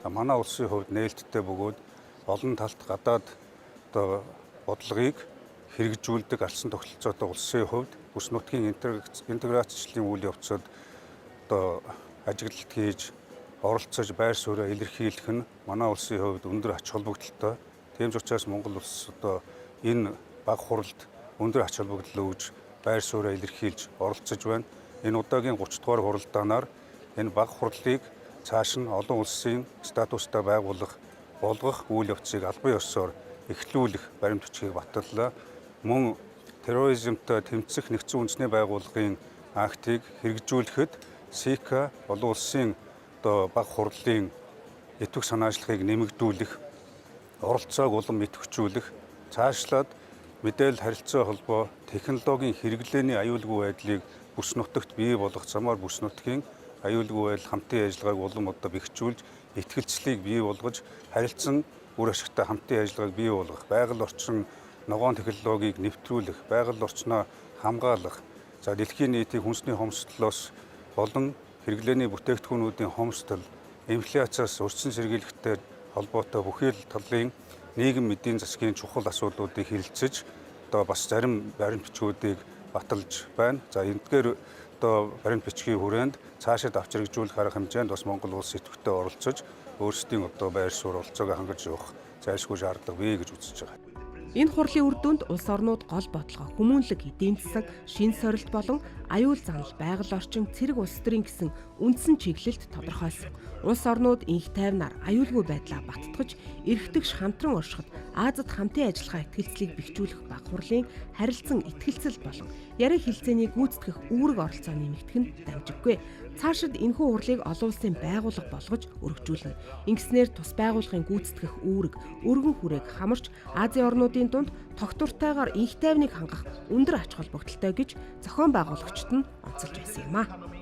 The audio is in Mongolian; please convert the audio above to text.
манай улсын хувьд нээлттэй бөгөөд олон талт гадаад одоо бодлогыг хэрэгжүүлдэг алсан тогтолцоотой улсын хувьд бүс нутгийн интеграцчлалын үйл явцад одоо ажиглалт хийж оролцож байр сууриа илэрхийлэх нь манай улсын хувьд өндөр ач холбогдолтой. Тийм ч учраас Монгол улс одоо энэ баг хуралд өндөр ач холбогдол өгж байр сууриа илэрхийлж оролцож байна. Энэ удаагийн 30 дугаар хуралдаанаар энэ баг хурлыг цааш нь олон улсын статустай байгуулах болгох үйл явцыг албан ёсоор эхлүүлэх баримт бичгийг баталлаа. Мөн терроризмтай тэмцэх нэгдсэн үндэсний байгууллагын актыг хэрэгжүүлэхэд СИКА олон улсын одоо баг хурлын идэвх санаачлагыг нэмэгдүүлэх, оролцоог улам идэвхжүүлэх, цаашлаад мэдээлэл харилцаа холбоо технологийн хэрэглээний аюулгүй байдлыг бүс нутагт бий болгох замаар бүс нутгийн аюулгүй байдал хамтын ажиллагааг улам одоо бэхжүүлж, итгэлцлийг бий болгож, харилцан үр ашигтай хамтын ажиллагааг бий болгох, байгаль орчин ногоон технологиг нэвтрүүлэх, байгаль орчноо хамгаалах, за дэлхийн нийтийг хүнсний хомсдлоос болон хэрэглээний бүтээгдэхүүнүүдийн хомсдол, инфляциас өрсөн сэргийлэхтэй холбоотой бүхий л талын нийгэм эдийн засгийн чухал асуудлуудыг хэлэлцэж, одоо бас зарим баримт бичгүүдийг баталж байна. За эндгээр одоо баримт бичгийн хүрээнд цаашид авч хэрэгжүүлэх арга хэмжээнд бас Монгол улс идэвхтэй оролцож өөрсдийн одоо байр суурь оролцоог хангаж явах зайлшгүй шаардлага бий гэж үзэж байгаа. Энэ хурлын үр дүнд улс орнууд гол бодлого, хүмүүнлэг эдийн засаг, шин сорилт болон аюул занал, байгаль орчин, цэрэг улс төрийн гэсэн үндсэн чиглэлд тодорхойлсон. Улс орнууд инх тайвнаар аюулгүй байдлаа баттгаж, эрхтгш хамтран оршиход Азад хамтын ажиллагаа итгэлцлийг бэхжүүлэх баг хурлын харилцан итгэлцэл болон яриа хэлцээний гүйцэтгэх үүрэг оролцоо нэмэгдэх нь дамжиггүй. Цаашид энэхүү хурлыг олон улсын байгууллага болгож өргөжүүлнэ. Ингэснээр тус байгууллагын гүйцэтгэх үүрэг, өргөн хүрээг хамарч Азийн орнуудын дунд тогтвортойгоор инх тайвныг хангах өндөр ач холбогдолтой гэж зохион байгуулагчид нь онцолж байсан юм а.